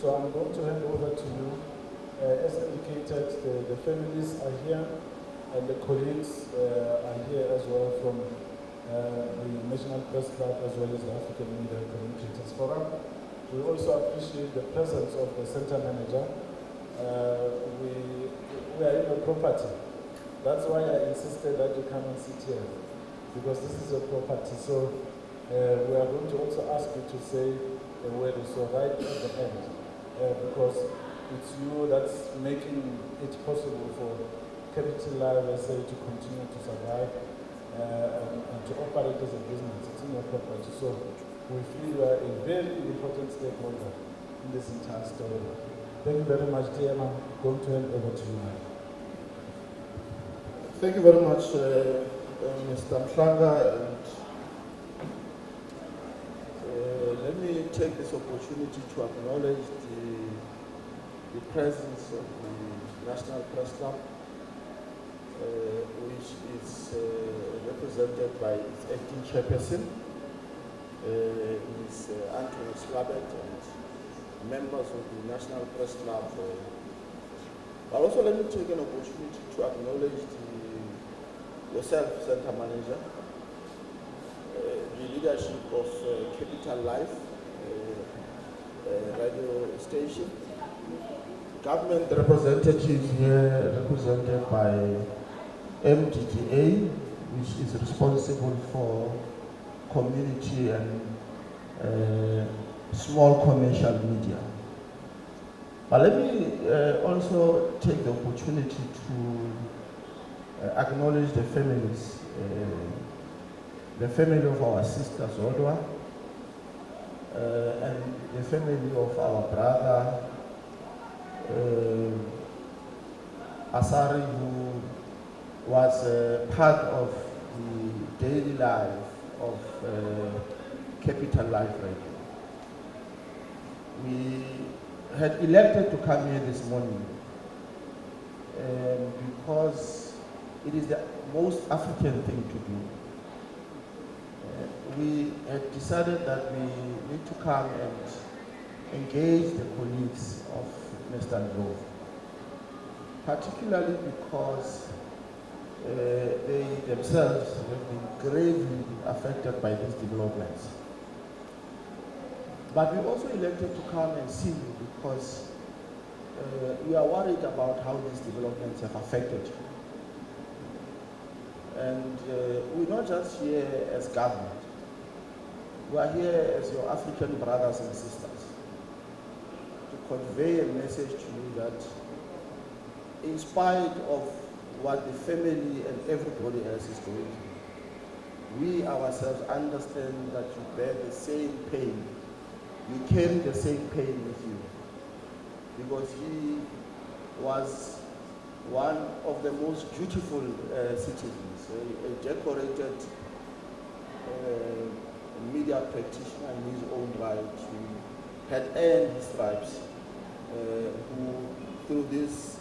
So I'm going to hand over to you. As indicated, the families are here and the colleagues are here as well from the National Press Club as well as the African Media Communicators Forum. We also appreciate the presence of the center manager. We are in a property. That's why I insisted that you come and sit here, because this is a property. So we are going to also ask you to say a word or so right at the end, because it's you that's making it possible for Capital Live SA to continue to survive and to operate as a business. It's in your property. So we feel you are a very important stakeholder in this entire story. Thank you very much, dear. I'm going to hand over to you now. Thank you very much, Mr. Mhlanga. And let me take this opportunity to acknowledge the presence of the National Press Club, which is represented by its acting chairperson, Ms. Anthony Slabet, and members of the National Press Club. But also let me take an opportunity to acknowledge yourself, Center Manager, the leadership of Capital Life radio station, government representatives here represented by MDGA, which is responsible for community and small commercial media. But let me also take the opportunity to acknowledge the families, the family of our sister Zodwa, and the family of our brother Asari, who was part of the daily life of Capital Life Radio. We had elected to come here this morning because it is the most African thing to do. We had decided that we need to come and engage the colleagues of Mr. Ndlovu, particularly because they themselves have been gravely affected by these developments. But we also elected to come and see you because we are worried about how these developments have affected you. And we're not just here as government. We are here as your African brothers and sisters to convey a message to you that in spite of what the family and everybody else is going through, we ourselves understand that you bear the same pain. You carry the same pain with you, because he was one of the most beautiful citizens, a decorated media practitioner in his own right, who had earned his stripes, who through this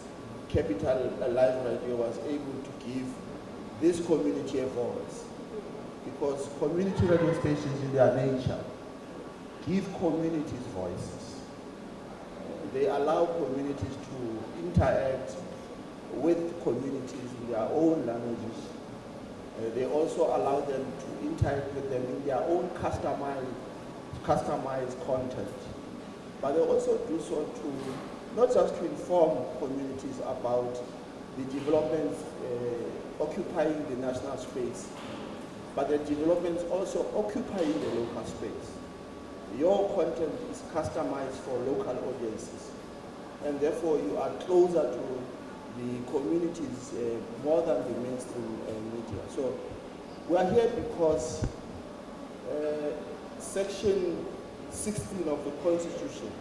Capital Live Radio was able to give this community a voice, because community radio stations in their nature give communities voices. They allow communities to interact with communities in their own languages. They also allow them to interact with them in their own customized content. But they also do so to not just to inform communities about the developments occupying the national space, but the developments also occupying the local space. Your content is customized for local audiences, and therefore you are closer to the communities more than the mainstream media. So we are here because Section 16 of the Constitution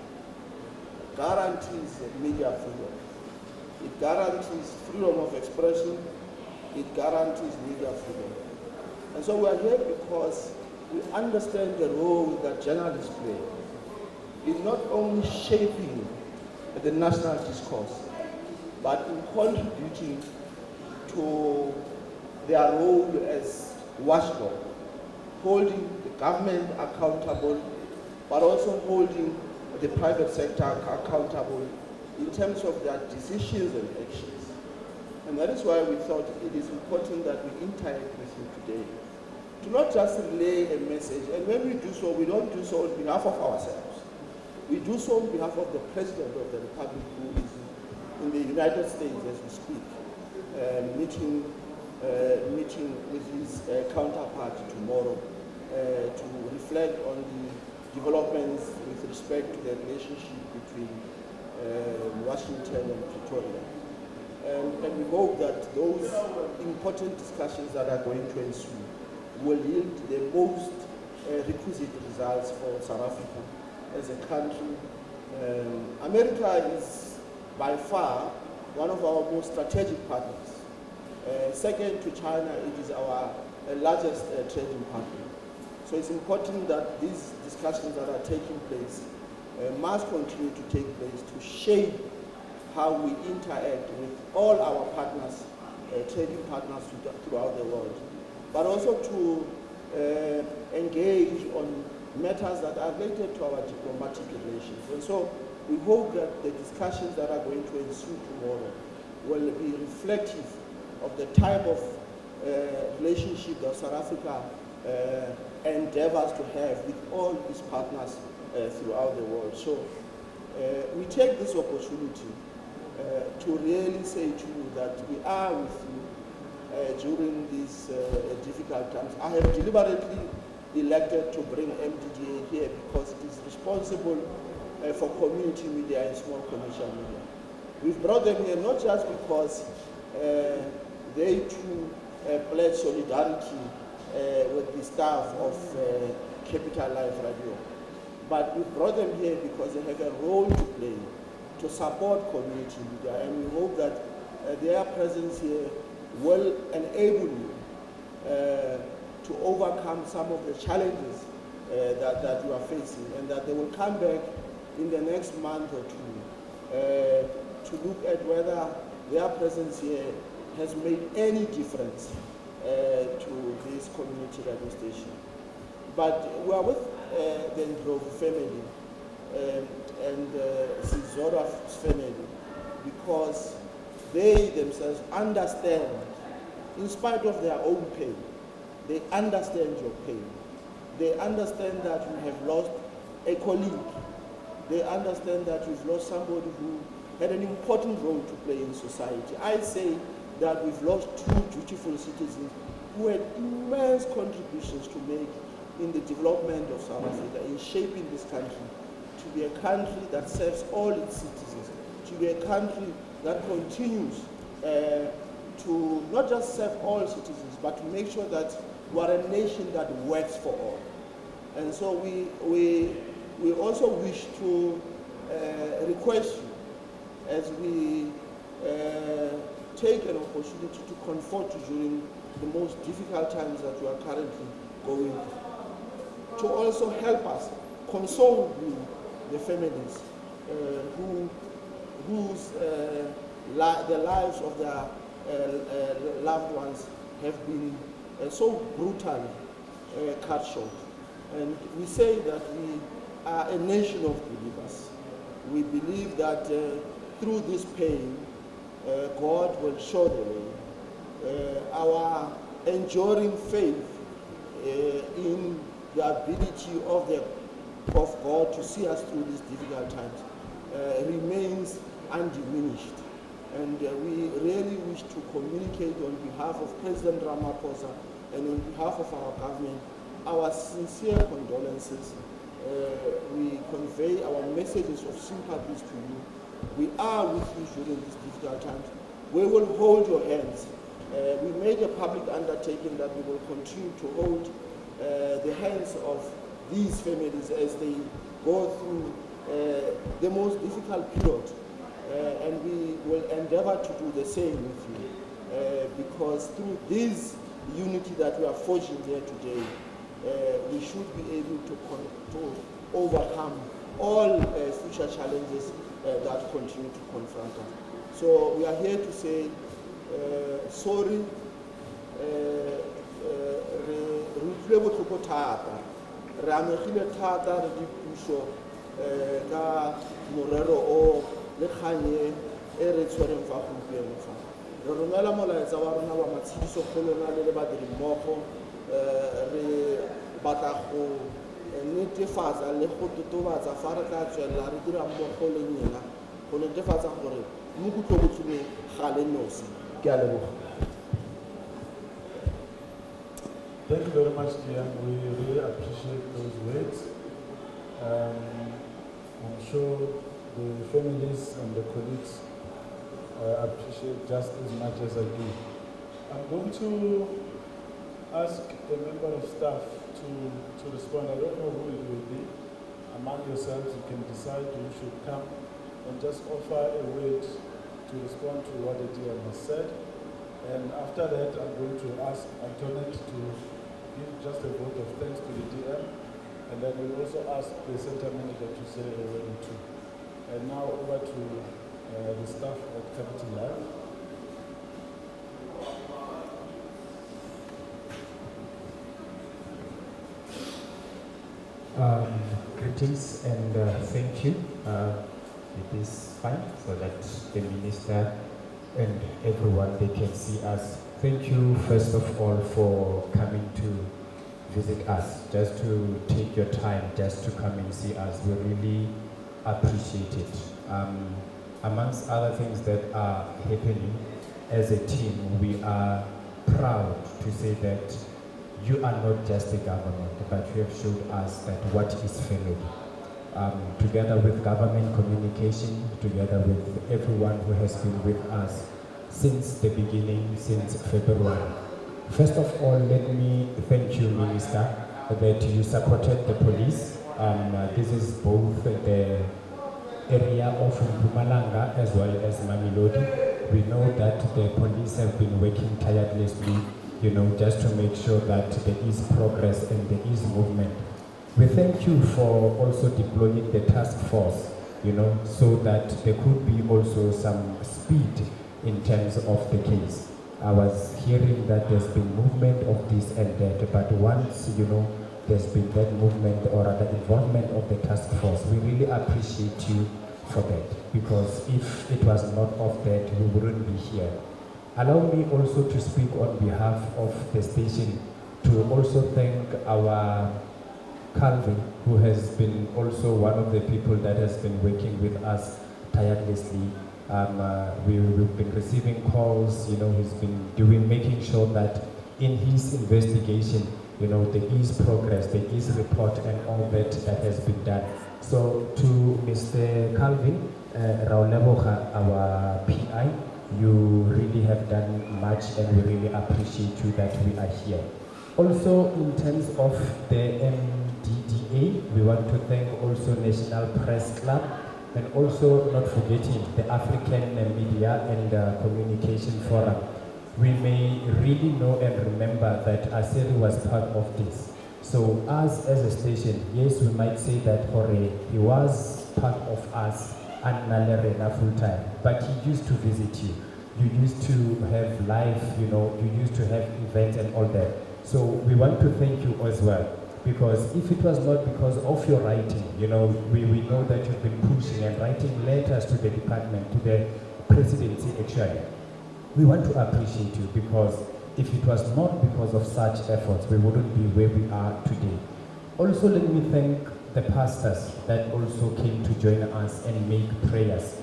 guarantees media freedom. It guarantees freedom of expression. It guarantees media freedom. And so we are here because we understand the role that journalists play in not only shaping the national discourse, but in contributing to their role as watchdog, holding the government accountable, but also holding the private sector accountable in terms of their decisions and actions. And that is why we thought it is important that we interact with you today, to not just relay a message, and when we do so, we don't do so on behalf of ourselves. We do so on behalf of the President of the Republic, who is in the United States as we speak, meeting with his counterpart tomorrow to reflect on the developments with respect to the relationship between Washington and Pretoria. And we hope that those important discussions that are going to ensue will yield the most requisite results for South Africa as a country. America is by far one of our most strategic partners. Second to China, it is our largest trading partner. So it's important that these discussions that are taking place must continue to take place to shape how we interact with all our partners, trading partners throughout the world, but also to engage on matters that are related to our diplomatic relations. And so we hope that the discussions that are going to ensue tomorrow will be reflective of the type of relationship that South Africa endeavors to have with all its partners throughout the world. So we take this opportunity to really say to you that we are with you during these difficult times. I have deliberately elected to bring MDDA here because it is responsible for community media and small commercial media. We've brought them here not just because they too pledge solidarity with the staff of Capital Life Radio, but we brought them here because they have a role to play to support community media, and we hope that their presence here will enable you to overcome some of the challenges that you are facing, and that they will come back in the next month or two to look at whether their presence here has made any difference to this community radio station. But we are with the Ndlovu family and Sizora's family because they themselves understand, in spite of their own pain, they understand your pain. They understand that you have lost a colleague. They understand that you've lost somebody who had an important role to play in society. I say that we've lost two dutiful citizens who had immense contributions to make in the development of South Africa, in shaping this country to be a country that serves all its citizens, to be a country that continues to not just serve all citizens, but to make sure that we are a nation that works for all. And so we also wish to request you, as we take an opportunity to comfort you during the most difficult times that you are currently going through, to also help us console the families the lives of their loved ones have been so brutally cut short. And we say that we are a nation of believers. We believe that through this pain, God will show the way. Our enduring faith in the ability of God to see us through these difficult times remains undiminished. And we really wish to communicate on behalf of President Ramaphosa and on behalf of our government our sincere condolences. We convey our messages of sympathies to you. We are with you during these difficult times. We will hold your hands. We made a public undertaking that we will continue to hold the hands of these families as they go through the most difficult period. And we will endeavor to do the same with you, because through this unity that we are forging here today, we should be able to overcome all future challenges that continue to confront us. So we are here to say sorry. Re utlwe botlhoko thata, re amegile thata re di puso ka morero o le kganye e re tshwereng fa gompieno fa. Re romela molaetsa wa rona wa matshidiso kgolo na le badiri mmogo re batla go netefatsa le go totobatsa fa re tla tswelela re dira mmogo le nyena go netefatsa gore mo kutlobotlhong ga le nosi. Ke a leboga. Thank you very much, dear. We really appreciate those words. I'm sure the families and the colleagues appreciate just as much as I do. I'm going to ask a member of staff to respond. I don't know who it will be. Among yourselves, you can decide who should come and just offer a word to respond to what the DM has said. And after that, I'm going to ask Antoinette to give just a vote of thanks to the DM. And then we'll also ask the center manager to say a word or two. And now over to the staff at Capital Live. Greetings and thank you. It is fine so that the minister and everyone, they can see us. Thank you first of all for coming to visit us, just to take your time just to come and see us. We really appreciate it. Amongst other things that are happening, as a team, we are proud to say that you are not just the government, but you have showed us that what is family. Together with government communication, together with everyone who has been with us since the beginning, since February. First of all, let me thank you, Minister, that you supported the police. This is both the area of Mpumalanga as well as Mamelodi. We know that the police have been working tirelessly, just to make sure that there is progress and there is movement. We thank you for also deploying the task force, so that there could be also some speed in terms of the case. I was hearing that there's been movement of this and that, but once, there's been that movement or the involvement of the task force, we really appreciate you for that, because if it was not of that, we wouldn't be here. Allow me also to speak on behalf of the station to also thank our Calvin, who has been also one of the people that has been working with us tirelessly. We've been receiving calls, he's been making sure that in his investigation, there is progress, there is report and all that has been done. So to Mr. Calvin, Raulebocha, our PI, you really have done much and we really appreciate you that we are here. Also, in terms of the MDDA, we want to thank also National Press Club and also not forgetting the African Media and Communication Forum. We may really know and remember that Aseri was part of this. So us as a station, yes, we might say that he was part of us and Nalerena full time, but he used to visit you. You used to have live, you used to have events and all that. So we want to thank you as well, because if it was not because of your writing, we know that you've been pushing and writing letters to the department, to the presidency actually. We want to appreciate you, because if it was not because of such efforts, we wouldn't be where we are today. Also, let me thank the pastors that also came to join us and make prayers.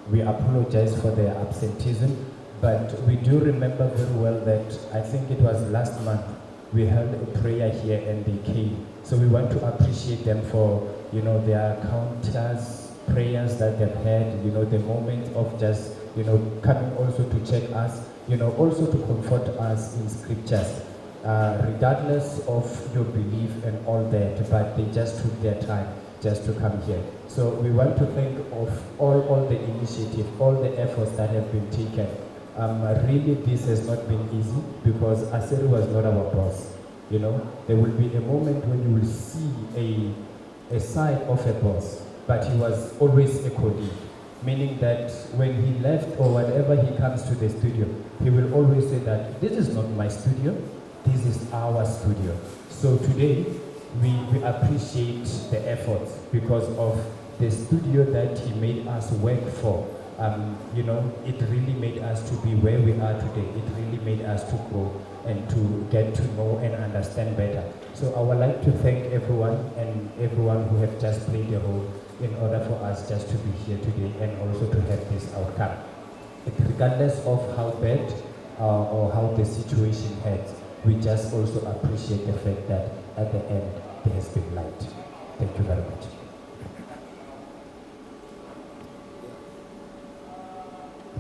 We apologize for their absenteeism, but we do remember very well that I think it was last month we held a prayer here and they came. So we want to appreciate them for, their countless prayers that they've had, the moment of just, coming also to check us, also to comfort us in scriptures, regardless of your belief and all that, but they just took their time just to come here. So we want to thank of all the initiative, all the efforts that have been taken. Really, this has not been easy, because Aseri was not our boss. There will be a moment when you will see a side of a boss, but he was always a colleague, meaning that when he left or whenever he comes to the studio, he will always say that this is not my studio, this is our studio. So today, we appreciate the efforts because of the studio that he made us work for. You know, it really made us to be where we are today. It really made us to grow and to get to know and understand better. So I would like to thank everyone who have just played a role in order for us just to be here today and also to have this outcome. Regardless of how bad or how the situation heads, we just also appreciate the fact that at the end there has been light. Thank you very much.